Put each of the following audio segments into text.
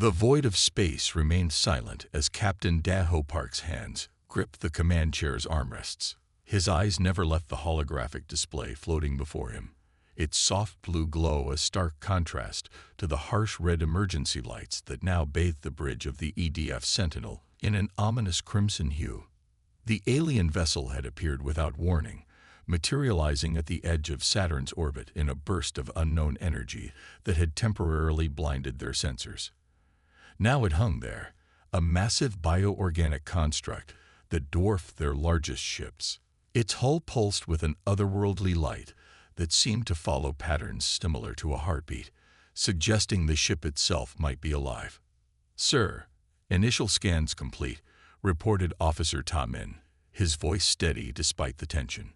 The void of space remained silent as Captain Daho Park's hands gripped the command chair's armrests. His eyes never left the holographic display floating before him, its soft blue glow a stark contrast to the harsh red emergency lights that now bathed the bridge of the EDF Sentinel in an ominous crimson hue. The alien vessel had appeared without warning, materializing at the edge of Saturn's orbit in a burst of unknown energy that had temporarily blinded their sensors. Now it hung there, a massive bioorganic construct that dwarfed their largest ships. Its hull pulsed with an otherworldly light that seemed to follow patterns similar to a heartbeat, suggesting the ship itself might be alive. "Sir, initial scans complete," reported Officer Tamin, his voice steady despite the tension.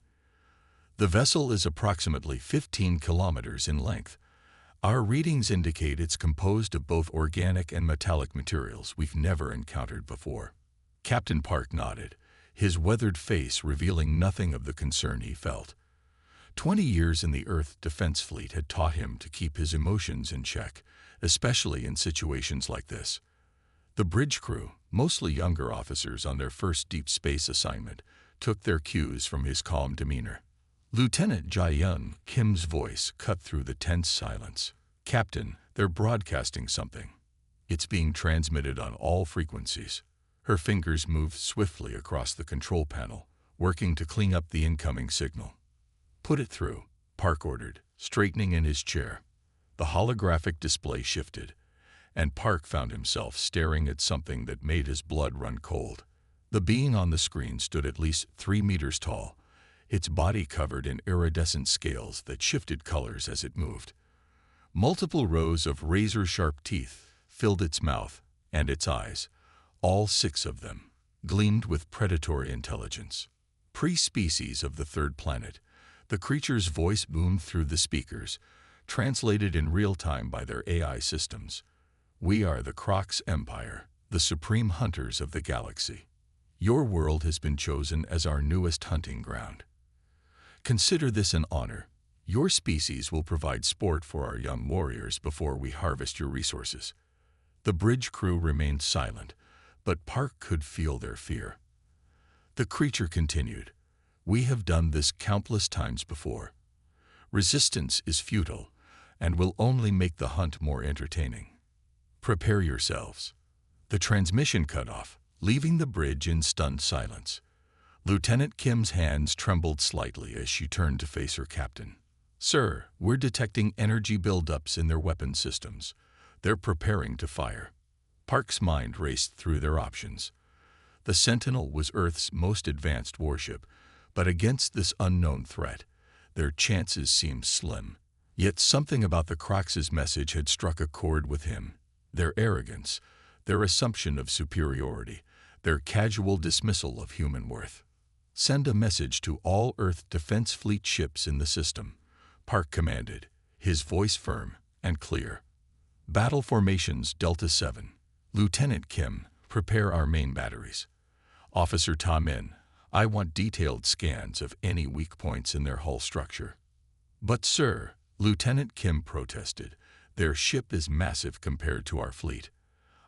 "The vessel is approximately 15 kilometers in length. Our readings indicate it's composed of both organic and metallic materials we've never encountered before." Captain Park nodded, his weathered face revealing nothing of the concern he felt. 20 years in the Earth Defense Fleet had taught him to keep his emotions in check, especially in situations like this. The bridge crew, mostly younger officers on their first deep space assignment, took their cues from his calm demeanor. Lieutenant Jae-yun Kim's voice cut through the tense silence. "Captain, they're broadcasting something. It's being transmitted on all frequencies." Her fingers moved swiftly across the control panel, working to clean up the incoming signal. "Put it through," Park ordered, straightening in his chair. The holographic display shifted, and Park found himself staring at something that made his blood run cold. The being on the screen stood at least 3 meters tall, its body covered in iridescent scales that shifted colors as it moved. Multiple rows of razor-sharp teeth filled its mouth and its eyes. All 6 of them gleamed with predatory intelligence. Pre-species of the third planet, the creature's voice boomed through the speakers, translated in real time by their AI systems. "We are the Crocs Empire, the supreme hunters of the galaxy. Your world has been chosen as our newest hunting ground. Consider this an honor. Your species will provide sport for our young warriors before we harvest your resources." The bridge crew remained silent, but Park could feel their fear. The creature continued, "We have done this countless times before. Resistance is futile and will only make the hunt more entertaining. Prepare yourselves." The transmission cut off, leaving the bridge in stunned silence. Lieutenant Kim's hands trembled slightly as she turned to face her captain. "Sir, we're detecting energy buildups in their weapon systems. They're preparing to fire." Park's mind raced through their options. The Sentinel was Earth's most advanced warship, but against this unknown threat, their chances seemed slim. Yet something about the Crocs' message had struck a chord with him. Their arrogance, their assumption of superiority, their casual dismissal of human worth. "Send a message to all Earth Defense Fleet ships in the system," Park commanded, his voice firm and clear. "Battle formations Delta 7. Lieutenant Kim, prepare our main batteries. Officer Tamin, I want detailed scans of any weak points in their hull structure." "But sir," Lieutenant Kim protested, "their ship is massive compared to our fleet.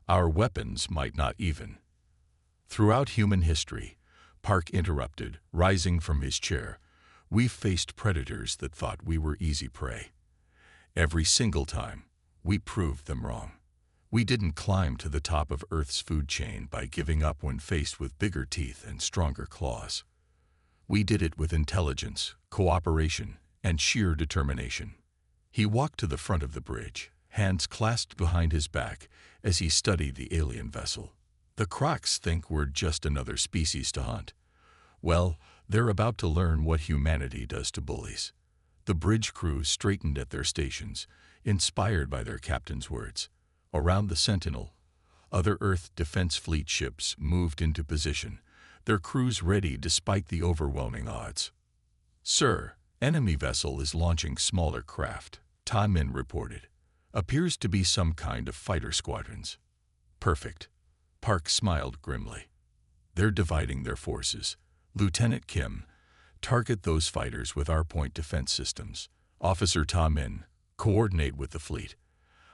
Our weapons might not even." "Throughout human history," Park interrupted, rising from his chair, "we've faced predators that thought we were easy prey. Every single time, we proved them wrong. We didn't climb to the top of Earth's food chain by giving up when faced with bigger teeth and stronger claws. We did it with intelligence, cooperation, and sheer determination." He walked to the front of the bridge, hands clasped behind his back as he studied the alien vessel. "The Crocs think we're just another species to hunt. Well, they're about to learn what humanity does to bullies." The bridge crew straightened at their stations, inspired by their captain's words. Around the Sentinel, other Earth Defense Fleet ships moved into position, their crews ready despite the overwhelming odds. "Sir, enemy vessel is launching smaller craft," Tamin reported. "Appears to be some kind of fighter squadrons." "Perfect." Park smiled grimly. "They're dividing their forces. Lieutenant Kim, target those fighters with our point defense systems. Officer Tamin, coordinate with the fleet.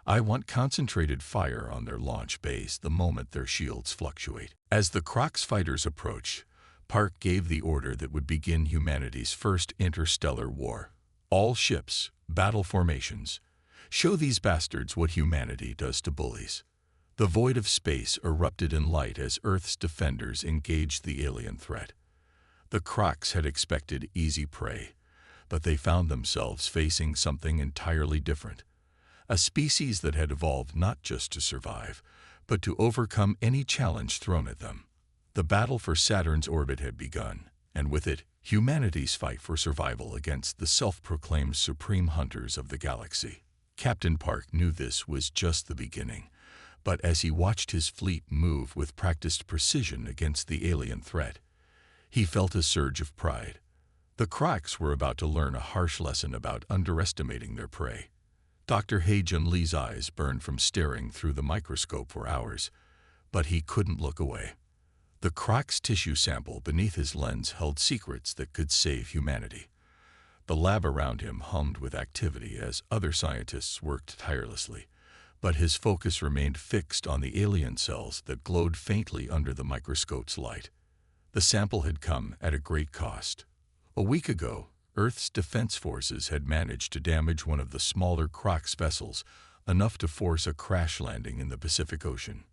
I want concentrated fire on their launch bays the moment their shields fluctuate. As the Crocs fighters approached, Park gave the order that would begin humanity's first interstellar war. All ships, battle formations. Show these bastards what humanity does to bullies. The void of space erupted in light as Earth's defenders engaged the alien threat. The Crocs had expected easy prey, but they found themselves facing something entirely different. A species that had evolved not just to survive, but to overcome any challenge thrown at them. The battle for Saturn's orbit had begun, and with it, humanity's fight for survival against the self-proclaimed supreme hunters of the galaxy. Captain Park knew this was just the beginning, but as he watched his fleet move with practiced precision against the alien threat, he felt a surge of pride. The Crocs were about to learn a harsh lesson about underestimating their prey. Dr. Hae-Jun Lee's eyes burned from staring through the microscope for hours, but he couldn't look away. The Croc's tissue sample beneath his lens held secrets that could save humanity. The lab around him hummed with activity as other scientists worked tirelessly, but his focus remained fixed on the alien cells that glowed faintly under the microscope's light. The sample had come at a great cost. A week ago, Earth's defense forces had managed to damage one of the smaller Croc's vessels, enough to force a crash landing in the Pacific Ocean.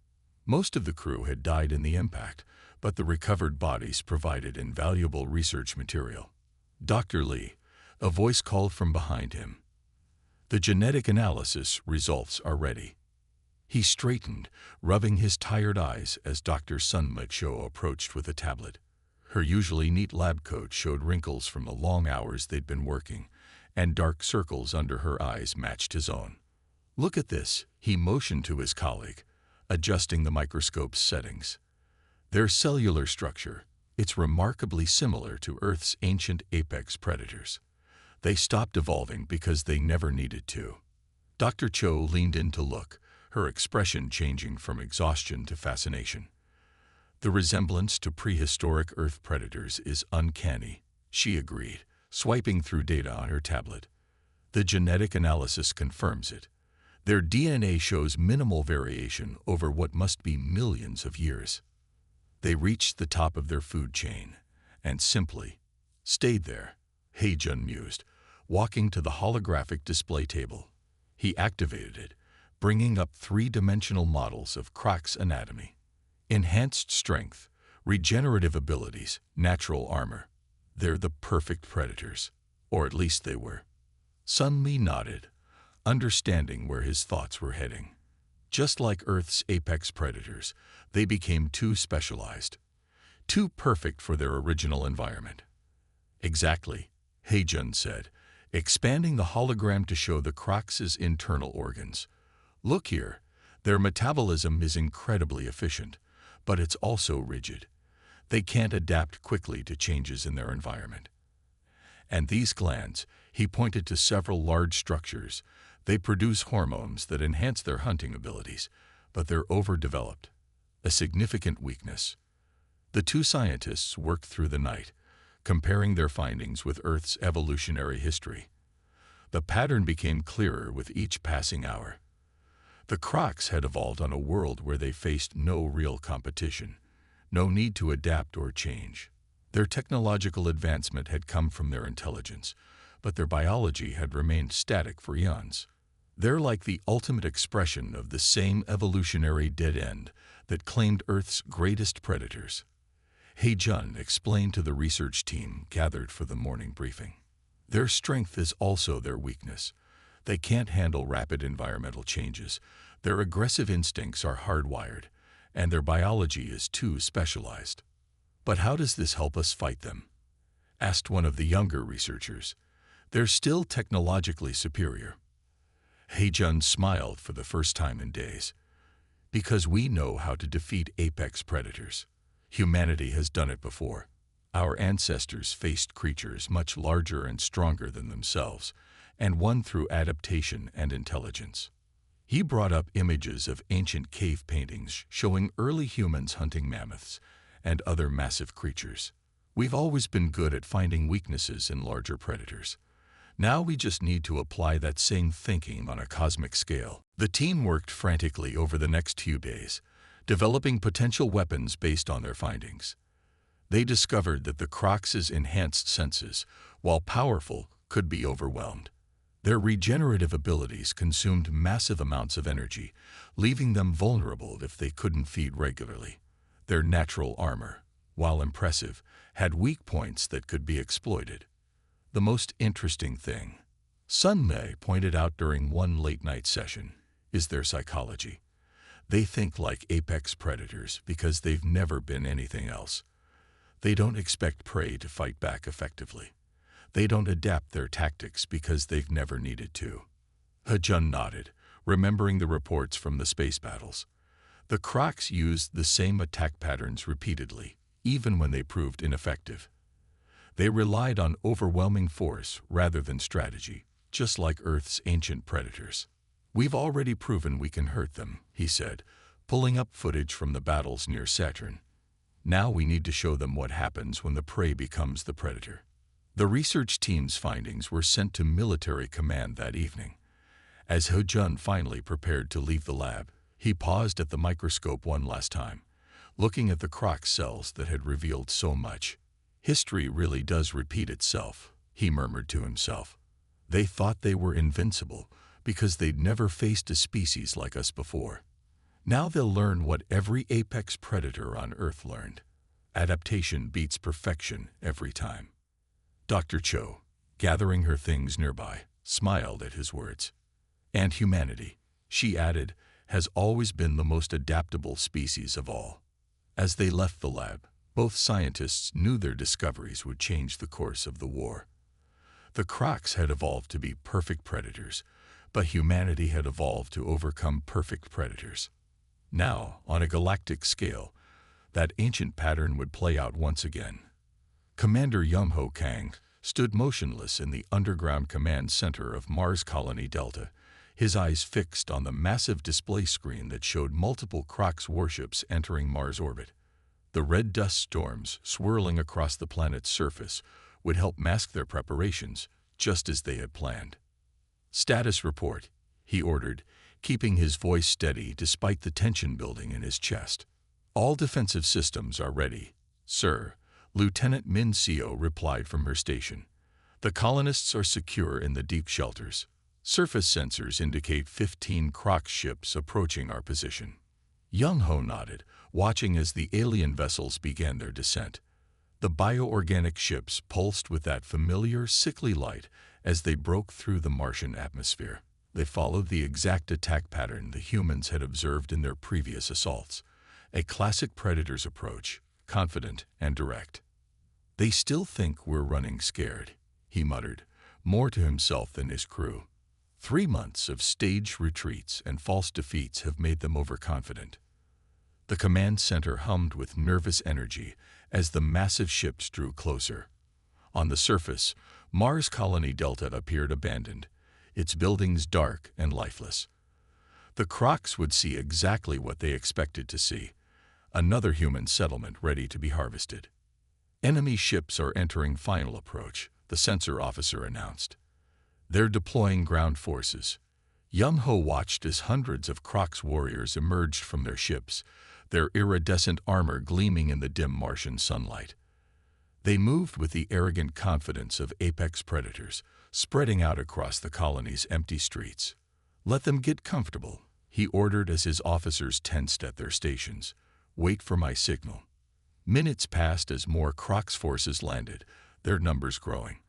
Most of the crew had died in the impact, but the recovered bodies provided invaluable research material. Dr. Lee, a voice called from behind him. The genetic analysis results are ready. He straightened, rubbing his tired eyes as Dr. Sun Mek-Cho approached with a tablet. Her usually neat lab coat showed wrinkles from the long hours they'd been working, and dark circles under her eyes matched his own. "Look at this," he motioned to his colleague, adjusting the microscope's settings. "Their cellular structure, it's remarkably similar to Earth's ancient apex predators. They stopped evolving because they never needed to." Dr. Cho leaned in to look, her expression changing from exhaustion to fascination. "The resemblance to prehistoric Earth predators is uncanny," she agreed, swiping through data on her tablet. "The genetic analysis confirms it. Their DNA shows minimal variation over what must be millions of years. They reached the top of their food chain and simply stayed there," Hae-Jun mused, walking to the holographic display table. He activated it, bringing up three-dimensional models of Croc's anatomy. Enhanced strength, regenerative abilities, natural armor. They're the perfect predators, or at least they were. Sun Lee nodded, understanding where his thoughts were heading. Just like Earth's apex predators, they became too specialized, too perfect for their original environment. "Exactly," Hae-Jun said, expanding the hologram to show the Crocs' internal organs. "Look here, their metabolism is incredibly efficient, but it's also rigid. They can't adapt quickly to changes in their environment. And these glands," he pointed to several large structures, "they produce hormones that enhance their hunting abilities, but they're overdeveloped. A significant weakness." The two scientists worked through the night, comparing their findings with Earth's evolutionary history. The pattern became clearer with each passing hour. The Crocs had evolved on a world where they faced no real competition, no need to adapt or change. Their technological advancement had come from their intelligence, but their biology had remained static for eons. They're like the ultimate expression of the same evolutionary dead end that claimed Earth's greatest predators. Hae-Jun explained to the research team gathered for the morning briefing. Their strength is also their weakness. They can't handle rapid environmental changes. Their aggressive instincts are hardwired, and their biology is too specialized. "But how does this help us fight them?" asked one of the younger researchers. "They're still technologically superior." Hae-Jun smiled for the first time in days. "Because we know how to defeat apex predators. Humanity has done it before. Our ancestors faced creatures much larger and stronger than themselves, and won through adaptation and intelligence." He brought up images of ancient cave paintings showing early humans hunting mammoths and other massive creatures. "We've always been good at finding weaknesses in larger predators. Now we just need to apply that same thinking on a cosmic scale. The team worked frantically over the next few days, developing potential weapons based on their findings. They discovered that the Crocs' enhanced senses, while powerful, could be overwhelmed. Their regenerative abilities consumed massive amounts of energy, leaving them vulnerable if they couldn't feed regularly. Their natural armor, while impressive, had weak points that could be exploited. The most interesting thing, Sun Mei pointed out during one late-night session, is their psychology. They think like apex predators because they've never been anything else. They don't expect prey to fight back effectively. They don't adapt their tactics because they've never needed to. He-Jun nodded, remembering the reports from the space battles. The Crocs used the same attack patterns repeatedly, even when they proved ineffective. They relied on overwhelming force rather than strategy, just like Earth's ancient predators. "We've already proven we can hurt them," he said, pulling up footage from the battles near Saturn. "Now we need to show them what happens when the prey becomes the predator." The research team's findings were sent to military command that evening. As He-Jun finally prepared to leave the lab, he paused at the microscope one last time, looking at the Croc cells that had revealed so much. "History really does repeat itself," he murmured to himself. "They thought they were invincible because they'd never faced a species like us before. Now they'll learn what every apex predator on Earth learned. Adaptation beats perfection every time." Dr. Cho, gathering her things nearby, smiled at his words. "And humanity," she added, "has always been the most adaptable species of all." As they left the lab, both scientists knew their discoveries would change the course of the war. The Crocs had evolved to be perfect predators, but humanity had evolved to overcome perfect predators. Now, on a galactic scale, that ancient pattern would play out once again. Commander Yumho Kang stood motionless in the underground command center of Mars Colony Delta, his eyes fixed on the massive display screen that showed multiple Crocs warships entering Mars orbit. The red dust storms swirling across the planet's surface would help mask their preparations, just as they had planned. "Status report," he ordered, keeping his voice steady despite the tension building in his chest. "All defensive systems are ready, sir," Lieutenant Min Seo replied from her station. "The colonists are secure in the deep shelters. Surface sensors indicate 15 Croc ships approaching our position." Young Ho nodded, watching as the alien vessels began their descent. The bioorganic ships pulsed with that familiar, sickly light as they broke through the Martian atmosphere. They followed the exact attack pattern the humans had observed in their previous assaults, a classic predator's approach, confident and direct. "They still think we're running scared," he muttered, more to himself than his crew. 3 months of staged retreats and false defeats have made them overconfident. The command center hummed with nervous energy as the massive ships drew closer. On the surface, Mars Colony Delta appeared abandoned, its buildings dark and lifeless. The Crocs would see exactly what they expected to see: another human settlement ready to be harvested. "Enemy ships are entering final approach," the sensor officer announced. "They're deploying ground forces." Yum-Ho watched as hundreds of Crocs warriors emerged from their ships, their iridescent armor gleaming in the dim Martian sunlight. They moved with the arrogant confidence of apex predators, spreading out across the colony's empty streets. "Let them get comfortable," he ordered as his officers tensed at their stations. "Wait for my signal." Minutes passed as more Crocs forces landed, their numbers growing.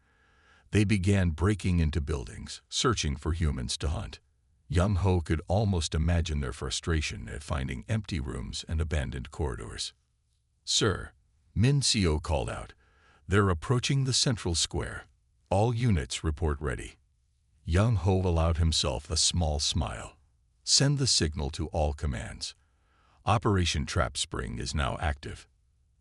They began breaking into buildings, searching for humans to hunt. Yum-Ho could almost imagine their frustration at finding empty rooms and abandoned corridors. "Sir," Min Seo called out, "they're approaching the central square. All units report ready." Yum-Ho allowed himself a small smile. "Send the signal to all commands. Operation Trap Spring is now active."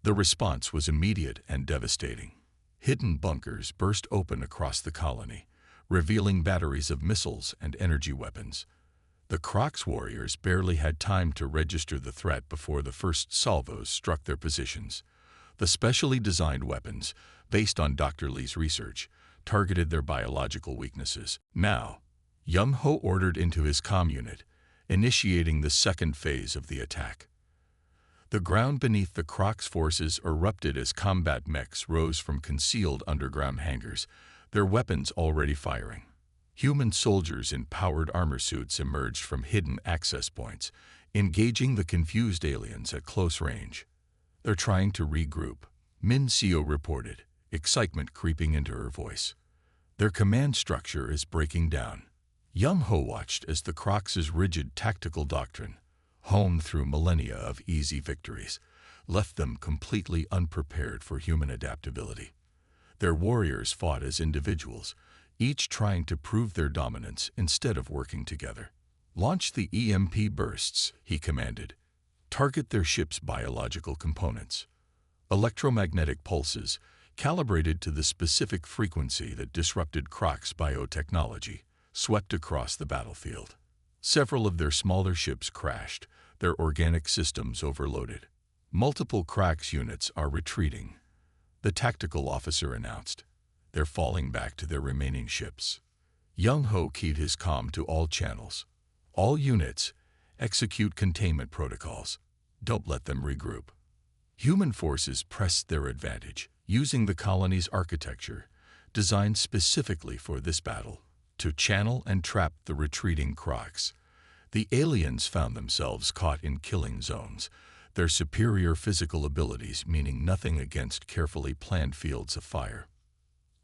The response was immediate and devastating. Hidden bunkers burst open across the colony, revealing batteries of missiles and energy weapons. The Crocs warriors barely had time to register the threat before the first salvos struck their positions. The specially designed weapons, based on Dr. Lee's research, targeted their biological weaknesses. Now, Young Ho ordered into his comm unit, initiating the second phase of the attack. The ground beneath the Croc's forces erupted as combat mechs rose from concealed underground hangars, their weapons already firing. Human soldiers in powered armor suits emerged from hidden access points, engaging the confused aliens at close range. "They're trying to regroup," Min Seo reported, excitement creeping into her voice. "Their command structure is breaking down." Young Ho watched as the Crocs' rigid tactical doctrine, honed through millennia of easy victories, left them completely unprepared for human adaptability. Their warriors fought as individuals, each trying to prove their dominance instead of working together. "Launch the EMP bursts," he commanded. "Target their ship's biological components." Electromagnetic pulses, calibrated to the specific frequency that disrupted Croc's biotechnology, swept across the battlefield. Several of their smaller ships crashed, their organic systems overloaded. "Multiple Croc's units are retreating," the tactical officer announced. "They're falling back to their remaining ships." Young Ho keyed his comm to all channels. "All units, execute containment protocols. Don't let them regroup." Human forces pressed their advantage, using the colony's architecture, designed specifically for this battle, to channel and trap the retreating Crocs. The aliens found themselves caught in killing zones, their superior physical abilities meaning nothing against carefully planned fields of fire.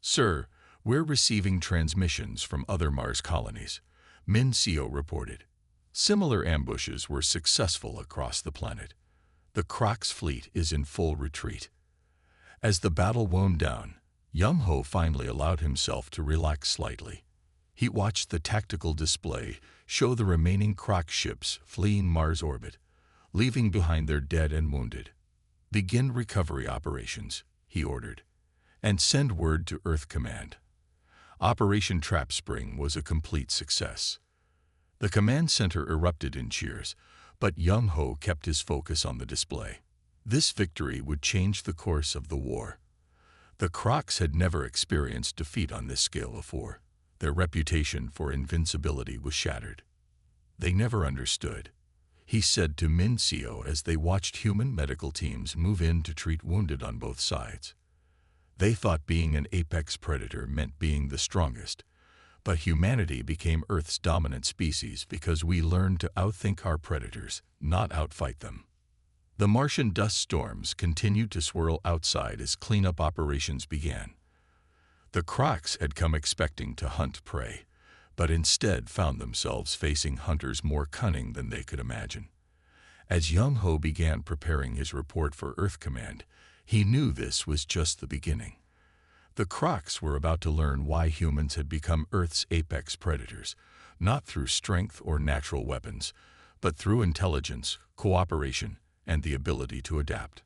"Sir, we're receiving transmissions from other Mars colonies," Min Seo reported. Similar ambushes were successful across the planet. The Croc's fleet is in full retreat. As the battle wound down, Young Ho finally allowed himself to relax slightly. He watched the tactical display show the remaining Croc ships fleeing Mars orbit, leaving behind their dead and wounded. "Begin recovery operations," he ordered, "and send word to Earth Command." Operation Trap Spring was a complete success. The command center erupted in cheers, but Young Ho kept his focus on the display. This victory would change the course of the war. The Crocs had never experienced defeat on this scale before. Their reputation for invincibility was shattered. "They never understood," he said to Min Seo as they watched human medical teams move in to treat wounded on both sides. "They thought being an apex predator meant being the strongest, but humanity became Earth's dominant species because we learned to outthink our predators, not outfight them." The Martian dust storms continued to swirl outside as cleanup operations began. The Crocs had come expecting to hunt prey, but instead found themselves facing hunters more cunning than they could imagine. As Young Ho began preparing his report for Earth Command, he knew this was just the beginning. The Crocs were about to learn why humans had become Earth's apex predators, not through strength or natural weapons, but through intelligence, cooperation, and the ability to adapt.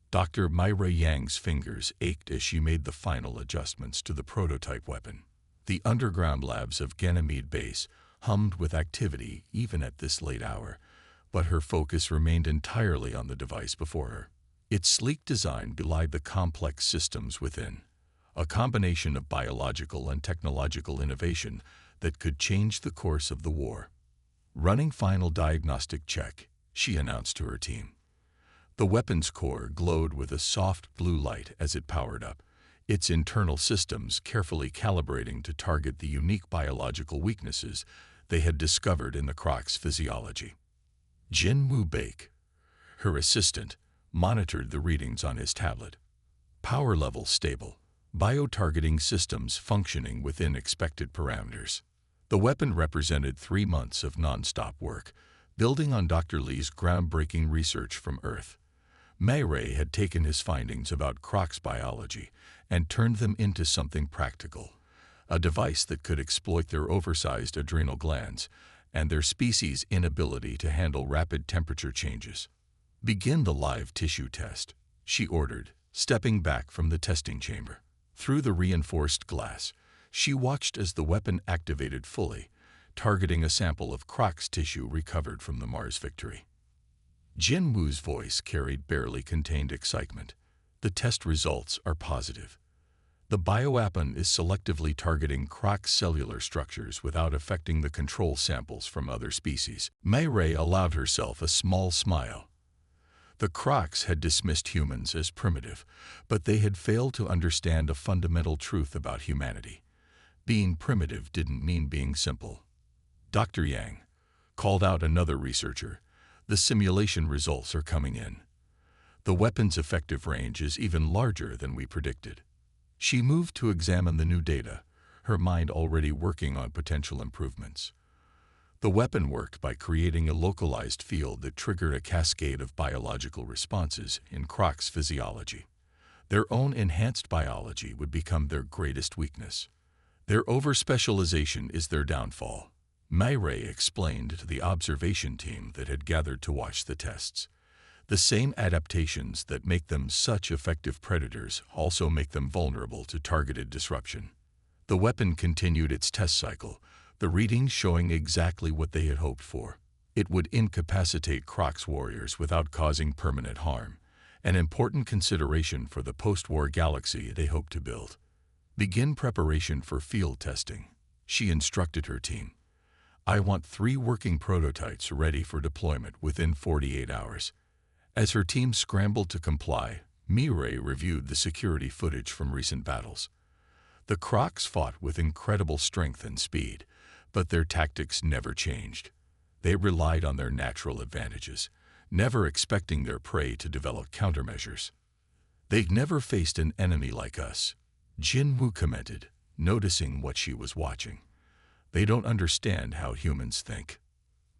Dr. Myra Yang's fingers ached as she made the final adjustments to the prototype weapon. The underground labs of Ganymede Base hummed with activity even at this late hour, but her focus remained entirely on the device before her. Its sleek design belied the complex systems within, a combination of biological and technological innovation that could change the course of the war. "Running final diagnostic check," she announced to her team. The weapon's core glowed with a soft blue light as it powered up, its internal systems carefully calibrating to target the unique biological weaknesses they had discovered in the Croc's physiology. Jin Woo Baek, her assistant, monitored the readings on his tablet. Power level stable, bio-targeting systems functioning within expected parameters. The weapon represented 3 months of non-stop work, building on Dr. Lee's groundbreaking research from Earth. Mayray had taken his findings about Croc's biology and turned them into something practical, a device that could exploit their oversized adrenal glands and their species' inability to handle rapid temperature changes. "Begin the live tissue test," she ordered, stepping back from the testing chamber. Through the reinforced glass, she watched as the weapon activated fully, targeting a sample of Croc's tissue recovered from the Mars victory. Jin Woo's voice carried barely contained excitement. "The test results are positive." The bioweapon is selectively targeting Croc's cellular structures without affecting the control samples from other species. Mayray allowed herself a small smile. The Crocs had dismissed humans as primitive, but they had failed to understand a fundamental truth about humanity. Being primitive didn't mean being simple. Dr. Yang called out another researcher. The simulation results are coming in. The weapon's effective range is even larger than we predicted. She moved to examine the new data, her mind already working on potential improvements. The weapon worked by creating a localized field that triggered a cascade of biological responses in Croc's physiology. Their own enhanced biology would become their greatest weakness. Their overspecialization is their downfall, Mayray explained to the observation team that had gathered to watch the tests. The same adaptations that make them such effective predators also make them vulnerable to targeted disruption. The weapon continued its test cycle, the readings showing exactly what they had hoped for. It would incapacitate Croc's warriors without causing permanent harm, an important consideration for the post-war galaxy they hoped to build. Begin preparation for field testing, she instructed her team. I want 3 working prototypes ready for deployment within 48 hours. As her team scrambled to comply, Mayray reviewed the security footage from recent battles. The Crocs fought with incredible strength and speed, but their tactics never changed. They relied on their natural advantages, never expecting their prey to develop countermeasures. They'd never faced an enemy like us, Jin Wu commented, noticing what she was watching. They don't understand how humans think.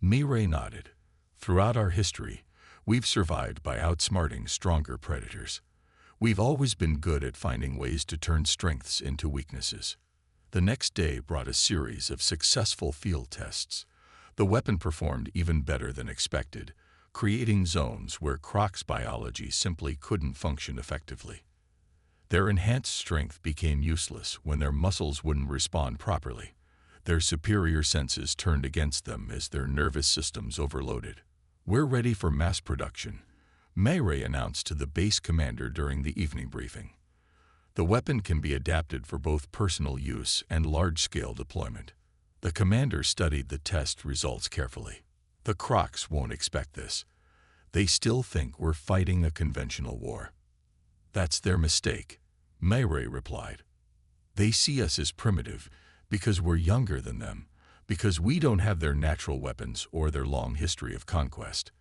Mayray nodded. Throughout our history, we've survived by outsmarting stronger predators. We've always been good at finding ways to turn strengths into weaknesses. The next day brought a series of successful field tests. The weapon performed even better than expected, creating zones where Croc's biology simply couldn't function effectively. Their enhanced strength became useless when their muscles wouldn't respond properly. Their superior senses turned against them as their nervous systems overloaded. We're ready for mass production, Mayray announced to the base commander during the evening briefing. The weapon can be adapted for both personal use and large-scale deployment. The commander studied the test results carefully. The Crocs won't expect this. They still think we're fighting a conventional war. That's their mistake, Mayray replied. They see us as primitive because we're younger than them, because we don't have their natural weapons or their long history of conquest.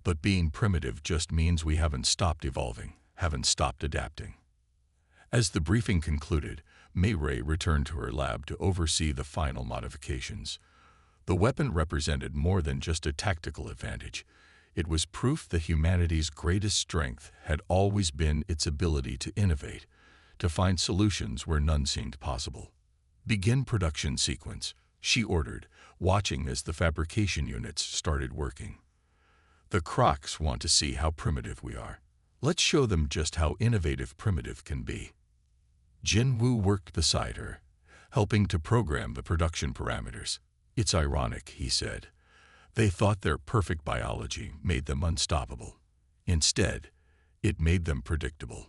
But being primitive just means we haven't stopped evolving, haven't stopped adapting. As the briefing concluded, Mayray returned to her lab to oversee the final modifications. The weapon represented more than just a tactical advantage. It was proof that humanity's greatest strength had always been its ability to innovate, to find solutions where none seemed possible. Begin production sequence, she ordered, watching as the fabrication units started working. The Crocs want to see how primitive we are. Let's show them just how innovative primitive can be. Jin Wu worked beside her, helping to program the production parameters. It's ironic, he said. They thought their perfect biology made them unstoppable. Instead, it made them predictable.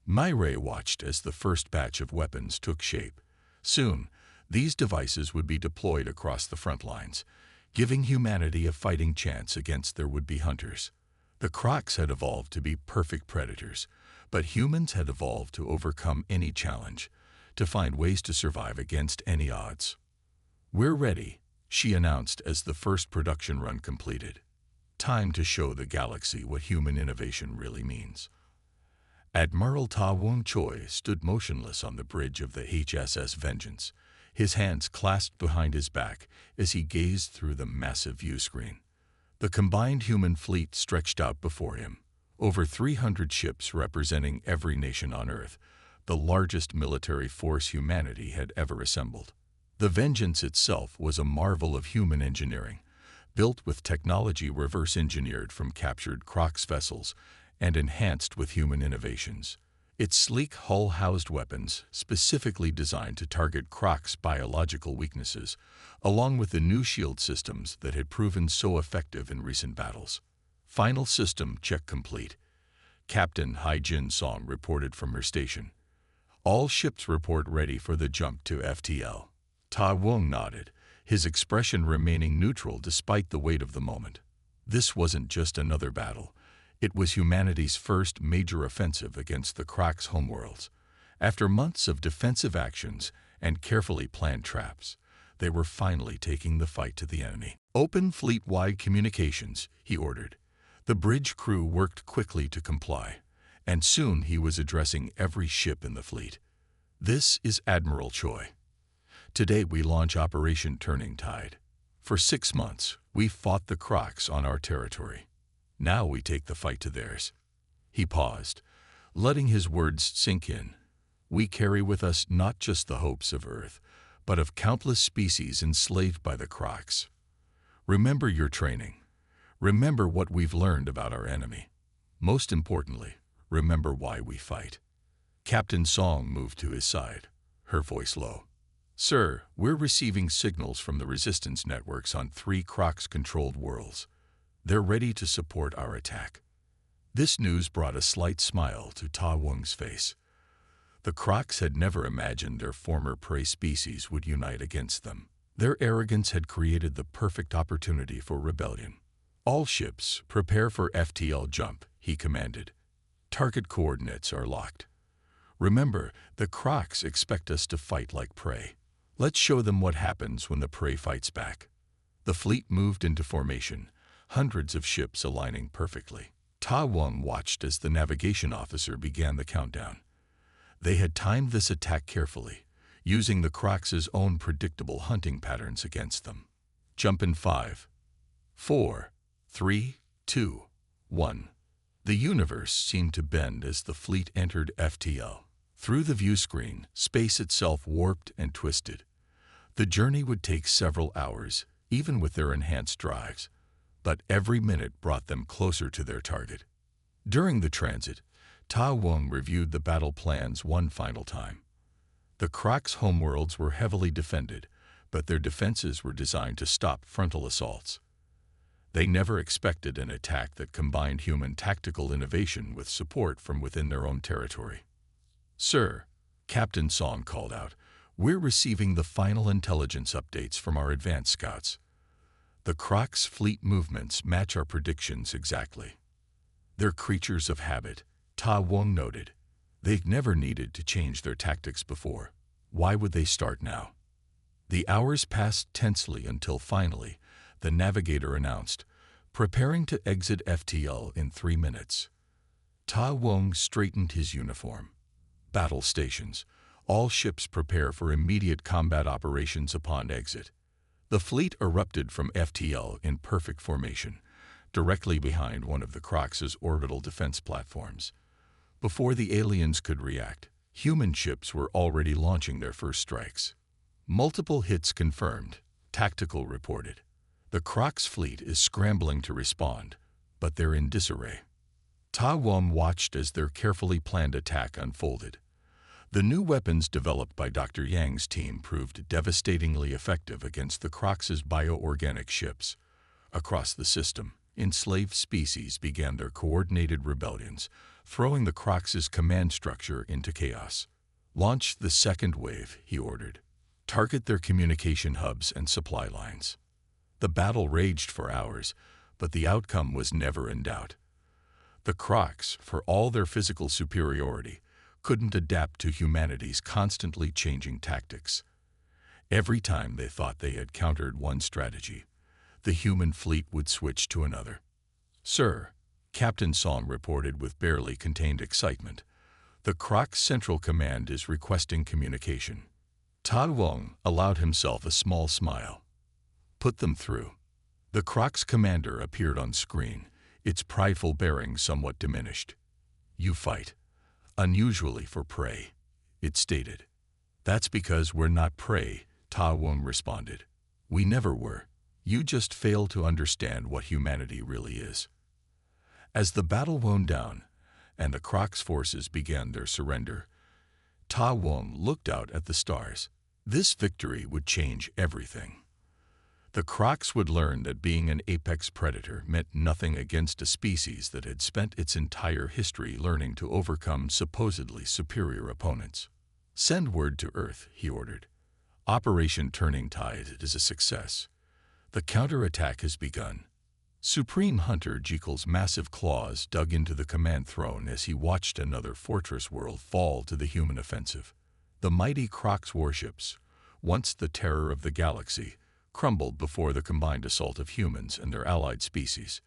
Mayray watched as the first batch of weapons took shape. Soon, these devices would be deployed across the front lines, giving humanity a fighting chance against their would-be hunters. The Crocs had evolved to be perfect predators, but humans had evolved to overcome any challenge, to find ways to survive against any odds. We're ready, she announced as the first production run completed. Time to show the galaxy what human innovation really means. Admiral Ta Wong Choi stood motionless on the bridge of the HSS Vengeance, his hands clasped behind his back as he gazed through the massive view screen. The combined human fleet stretched out before him, over 300 ships representing every nation on Earth, the largest military force humanity had ever assembled. The Vengeance itself was a marvel of human engineering, built with technology reverse-engineered from captured Crocs vessels and enhanced with human innovations. Its sleek hull housed weapons, specifically designed to target Croc's biological weaknesses, along with the new shield systems that had proven so effective in recent battles. Final system check complete, Captain Hai Jin Song reported from her station. All ships report ready for the jump to FTL. Ta Wong nodded, his expression remaining neutral despite the weight of the moment. This wasn't just another battle. It was humanity's first major offensive against the Croc's homeworlds. After months of defensive actions and carefully planned traps, they were finally taking the fight to the enemy. "Open fleet-wide communications," he ordered. The bridge crew worked quickly to comply, and soon he was addressing every ship in the fleet. "This is Admiral Choi. Today we launch Operation Turning Tide. For 6 months, we fought the Crocs on our territory. Now we take the fight to theirs." He paused, letting his words sink in. "We carry with us not just the hopes of Earth, but of countless species enslaved by the Crocs. Remember your training. Remember what we've learned about our enemy. Most importantly, remember why we fight." Captain Song moved to his side, her voice low. "Sir, we're receiving signals from the resistance networks on 3 Crocs-controlled worlds. They're ready to support our attack." This news brought a slight smile to Ta Wong's face. The Crocs had never imagined their former prey species would unite against them. Their arrogance had created the perfect opportunity for rebellion. "All ships, prepare for FTL jump," he commanded. "Target coordinates are locked. Remember, the Crocs expect us to fight like prey. Let's show them what happens when the prey fights back." The fleet moved into formation, hundreds of ships aligning perfectly. Ta Wong watched as the navigation officer began the countdown. They had timed this attack carefully, using the Crocs' own predictable hunting patterns against them. "Jump in 5, 4, 3, 2, 1. The universe seemed to bend as the fleet entered FTL. Through the view screen, space itself warped and twisted. The journey would take several hours, even with their enhanced drives, but every minute brought them closer to their target. During the transit, Ta Wong reviewed the battle plans one final time. The Crocs' homeworlds were heavily defended, but their defenses were designed to stop frontal assaults. They never expected an attack that combined human tactical innovation with support from within their own territory. "Sir," Captain Song called out, "we're receiving the final intelligence updates from our advanced scouts. The Crocs' fleet movements match our predictions exactly. They're creatures of habit," Ta Wong noted. "They've never needed to change their tactics before. Why would they start now?" The hours passed tensely until finally, the navigator announced, "Preparing to exit FTL in 3 minutes." Ta Wong straightened his uniform. "Battle stations. All ships prepare for immediate combat operations upon exit." The fleet erupted from FTL in perfect formation, directly behind one of the Crocs' orbital defense platforms. Before the aliens could react, human ships were already launching their first strikes. "Multiple hits confirmed," Tactical reported. "The Crocs' fleet is scrambling to respond, but they're in disarray." Ta Wong watched as their carefully planned attack unfolded. The new weapons developed by Dr. Yang's team proved devastatingly effective against the Crocs' bioorganic ships. Across the system, enslaved species began their coordinated rebellions, throwing the Crocs' command structure into chaos. "Launch the second wave," he ordered. "Target their communication hubs and supply lines." The battle raged for hours, but the outcome was never in doubt. The Crocs, for all their physical superiority, couldn't adapt to humanity's constantly changing tactics. Every time they thought they had countered one strategy, the human fleet would switch to another. "Sir," Captain Song reported with barely contained excitement, "the Crocs Central Command is requesting communication." Ta Wong allowed himself a small smile. "Put them through." The Crocs commander appeared on screen, its prideful bearing somewhat diminished. "You fight. Unusually for prey," it stated. "That's because we're not prey," Ta Wong responded. "We never were. You just fail to understand what humanity really is." As the battle wound down, and the Crocs forces began their surrender, Ta Wong looked out at the stars. This victory would change everything. The Crocs would learn that being an apex predator meant nothing against a species that had spent its entire history learning to overcome supposedly superior opponents. "Send word to Earth," he ordered. "Operation Turning Tide is a success. The counterattack has begun." Supreme Hunter Jekyll's massive claws dug into the command throne as he watched another fortress world fall to the human offensive. The mighty Crocs warships, once the terror of the galaxy, crumbled before the combined assault of humans and their allied species.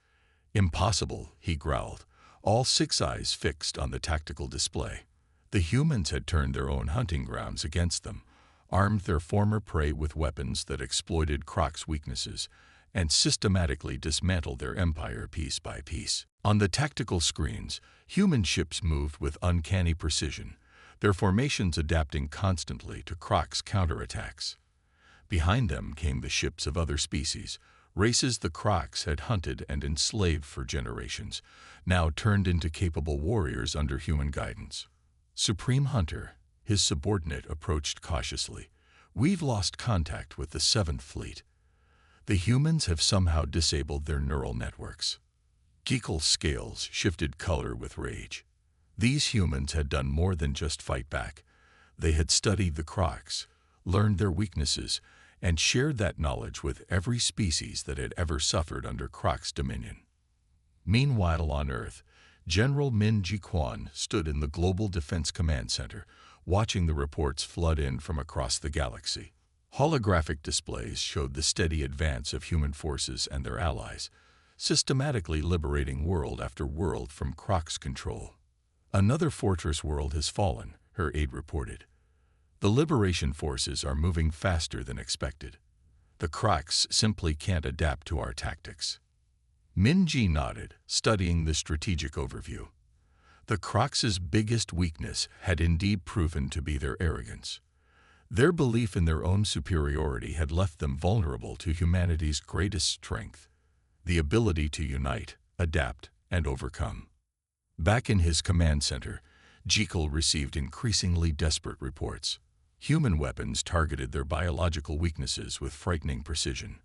"Impossible," he growled, all six eyes fixed on the tactical display. The humans had turned their own hunting grounds against them, armed their former prey with weapons that exploited Crocs' weaknesses, and systematically dismantled their empire piece by piece. On the tactical screens, human ships moved with uncanny precision, their formations adapting constantly to Crocs' counterattacks. Behind them came the ships of other species, races the Crocs had hunted and enslaved for generations, now turned into capable warriors under human guidance. Supreme Hunter, his subordinate, approached cautiously. "We've lost contact with the 7th Fleet. The humans have somehow disabled their neural networks." Jekyll's scales shifted color with rage. These humans had done more than just fight back. They had studied the Crocs, learned their weaknesses, and shared that knowledge with every species that had ever suffered under Crocs' dominion. Meanwhile on Earth, General Min Ji Quan stood in the Global Defense Command Center, watching the reports flood in from across the galaxy. Holographic displays showed the steady advance of human forces and their allies, systematically liberating world after world from Crocs' control. "Another fortress world has fallen," her aide reported. "The liberation forces are moving faster than expected. The Crocs simply can't adapt to our tactics." Minji nodded, studying the strategic overview. The Crocs' biggest weakness had indeed proven to be their arrogance. Their belief in their own superiority had left them vulnerable to humanity's greatest strength, the ability to unite, adapt, and overcome. Back in his command center, Jekyll received increasingly desperate reports. Human weapons targeted their biological weaknesses with frightening precision.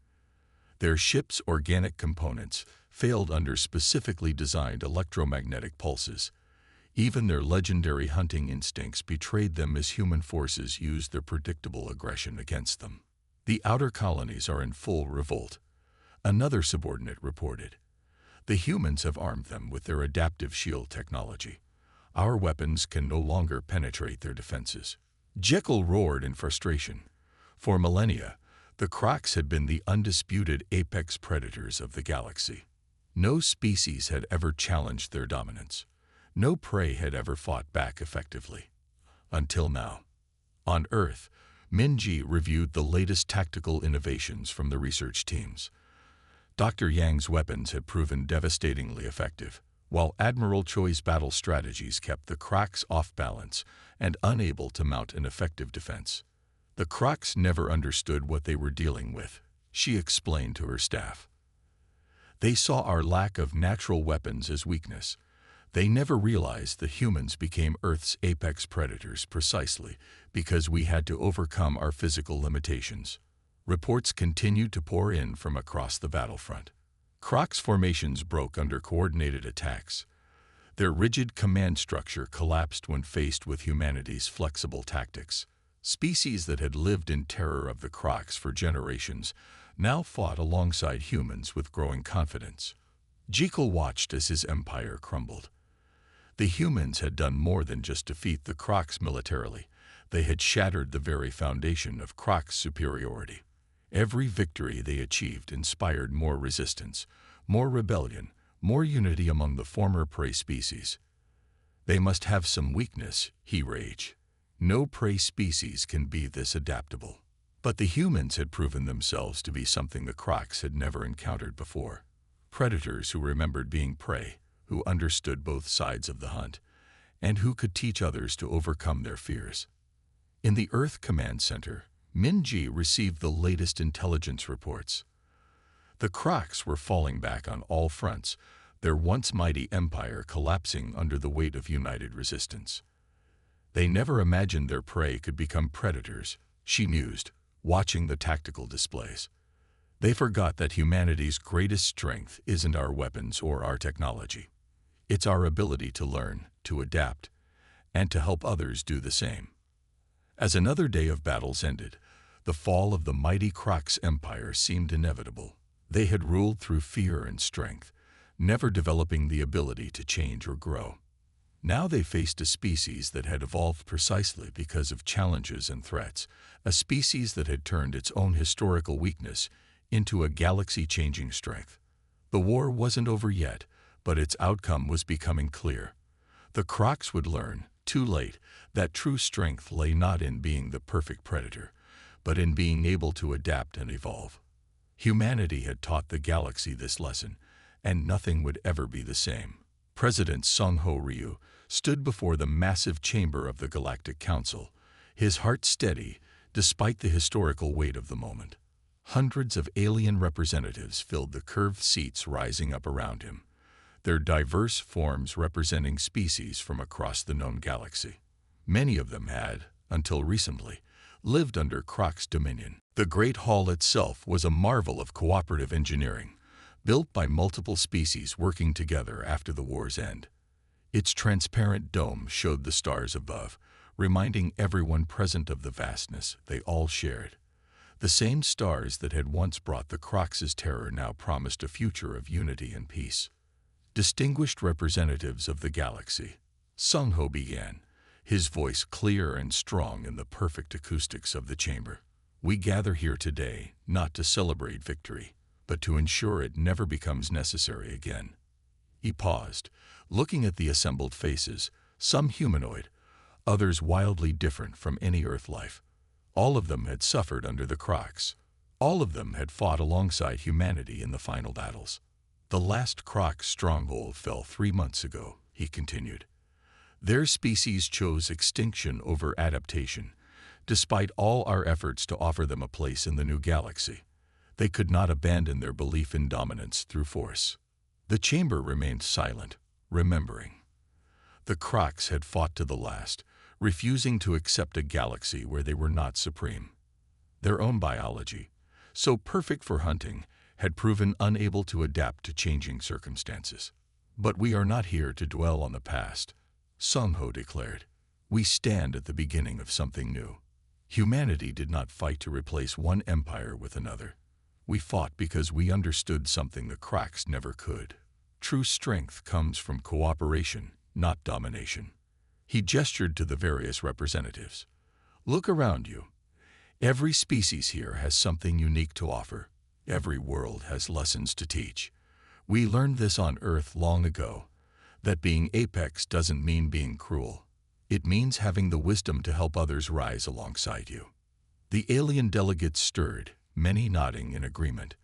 Their ships' organic components failed under specifically designed electromagnetic pulses. Even their legendary hunting instincts betrayed them as human forces used their predictable aggression against them. "The outer colonies are in full revolt," another subordinate reported. "The humans have armed them with their adaptive shield technology. Our weapons can no longer penetrate their defenses." Jekyll roared in frustration. For millennia, the Crocs had been the undisputed apex predators of the galaxy. No species had ever challenged their dominance. No prey had ever fought back effectively. Until now. On Earth, Minji reviewed the latest tactical innovations from the research teams. Dr. Yang's weapons had proven devastatingly effective, while Admiral Choi's battle strategies kept the Crocs off balance and unable to mount an effective defense. "The Crocs never understood what they were dealing with," she explained to her staff. "They saw our lack of natural weapons as weakness. They never realized the humans became Earth's apex predators precisely because we had to overcome our physical limitations." Reports continued to pour in from across the battlefront. Crocs formations broke under coordinated attacks. Their rigid command structure collapsed when faced with humanity's flexible tactics. Species that had lived in terror of the Crocs for generations now fought alongside humans with growing confidence. Jekyll watched as his empire crumbled. The humans had done more than just defeat the Crocs militarily. They had shattered the very foundation of Crocs' superiority. Every victory they achieved inspired more resistance, more rebellion, more unity among the former prey species. "They must have some weakness," he raged. "No prey species can be this adaptable." But the humans had proven themselves to be something the Crocs had never encountered before. Predators who remembered being prey, who understood both sides of the hunt, and who could teach others to overcome their fears. In the Earth Command Center, Minji received the latest intelligence reports. The Crocs were falling back on all fronts, their once mighty empire collapsing under the weight of united resistance. They never imagined their prey could become predators, she mused, watching the tactical displays. They forgot that humanity's greatest strength isn't our weapons or our technology. It's our ability to learn, to adapt, and to help others do the same. As another day of battles ended, the fall of the mighty Crocs Empire seemed inevitable. They had ruled through fear and strength, never developing the ability to change or grow. Now they faced a species that had evolved precisely because of challenges and threats, a species that had turned its own historical weakness into a galaxy-changing strength. The war wasn't over yet, but its outcome was becoming clear. The Crocs would learn, too late, that true strength lay not in being the perfect predator, but in being able to adapt and evolve. Humanity had taught the galaxy this lesson, and nothing would ever be the same. President Sung-Ho Ryu stood before the massive chamber of the Galactic Council, his heart steady despite the historical weight of the moment. Hundreds of alien representatives filled the curved seats rising up around him, their diverse forms representing species from across the known galaxy. Many of them had, until recently, lived under Croc's dominion. The Great Hall itself was a marvel of cooperative engineering, built by multiple species working together after the war's end. Its transparent dome showed the stars above, reminding everyone present of the vastness they all shared. The same stars that had once brought the Crocs' terror now promised a future of unity and peace. Distinguished representatives of the galaxy, Sung-Ho began, his voice clear and strong in the perfect acoustics of the chamber. We gather here today not to celebrate victory, but to ensure it never becomes necessary again. He paused, looking at the assembled faces, some humanoid, others wildly different from any Earth life. All of them had suffered under the Crocs. All of them had fought alongside humanity in the final battles. The last Croc stronghold fell 3 months ago, he continued. Their species chose extinction over adaptation, despite all our efforts to offer them a place in the new galaxy. They could not abandon their belief in dominance through force. The chamber remained silent, remembering. The Crocs had fought to the last, refusing to accept a galaxy where they were not supreme. Their own biology, so perfect for hunting, had proven unable to adapt to changing circumstances. But we are not here to dwell on the past, Sung-Ho declared. We stand at the beginning of something new. Humanity did not fight to replace one empire with another. We fought because we understood something the Crocs never could. True strength comes from cooperation, not domination. He gestured to the various representatives. Look around you. Every species here has something unique to offer. Every world has lessons to teach. We learned this on Earth long ago, that being apex doesn't mean being cruel. It means having the wisdom to help others rise alongside you. The alien delegates stirred, many nodding in agreement.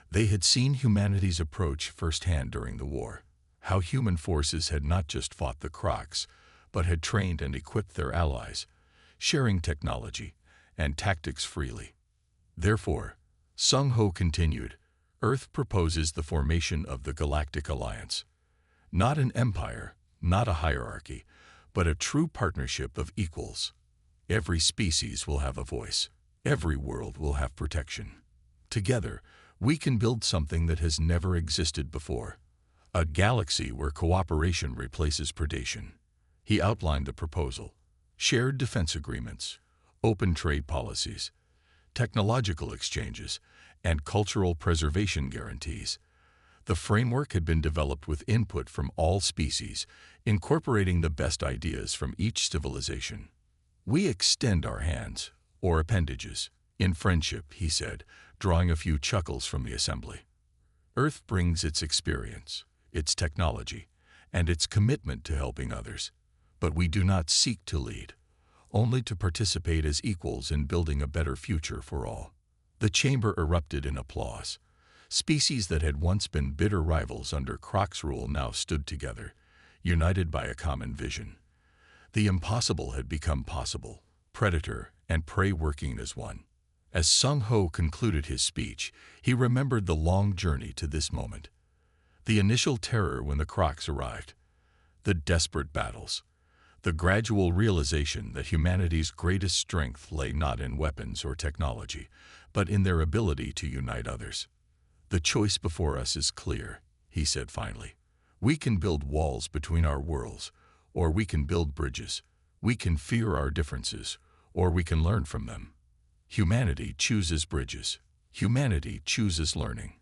They had seen humanity's approach firsthand during the war, how human forces had not just fought the Crocs, but had trained and equipped their allies, sharing technology and tactics freely. Therefore, Sung-Ho continued, Earth proposes the formation of the Galactic Alliance. Not an empire, not a hierarchy, but a true partnership of equals. Every species will have a voice. Every world will have protection. Together, we can build something that has never existed before. A galaxy where cooperation replaces predation. He outlined the proposal. Shared defense agreements, open trade policies, technological exchanges, and cultural preservation guarantees. The framework had been developed with input from all species, incorporating the best ideas from each civilization. We extend our hands, or appendages, in friendship, he said, drawing a few chuckles from the assembly. Earth brings its experience, its technology, and its commitment to helping others. But we do not seek to lead, only to participate as equals in building a better future for all. The chamber erupted in applause. Species that had once been bitter rivals under Croc's rule now stood together, united by a common vision. The impossible had become possible, predator and prey working as one. As Sung-Ho concluded his speech, he remembered the long journey to this moment. The initial terror when the Crocs arrived, the desperate battles, the gradual realization that humanity's greatest strength lay not in weapons or technology, but in their ability to unite others. The choice before us is clear, he said finally. We can build walls between our worlds, or we can build bridges. We can fear our differences, or we can learn from them. Humanity chooses bridges. Humanity chooses learning.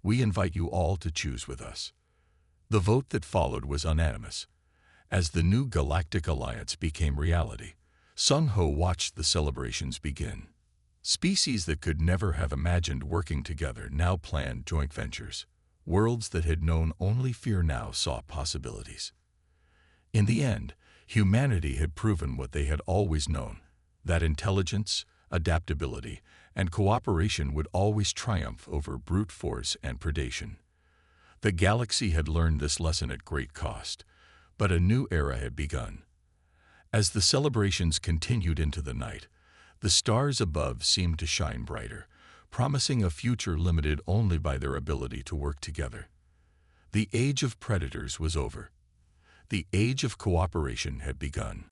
We invite you all to choose with us. The vote that followed was unanimous. As the new Galactic Alliance became reality, Sung Ho watched the celebrations begin. Species that could never have imagined working together now planned joint ventures. Worlds that had known only fear now saw possibilities. In the end, humanity had proven what they had always known, that intelligence, adaptability, and cooperation would always triumph over brute force and predation. The galaxy had learned this lesson at great cost, but a new era had begun. As the celebrations continued into the night, the stars above seemed to shine brighter, promising a future limited only by their ability to work together. The age of predators was over. The age of cooperation had begun.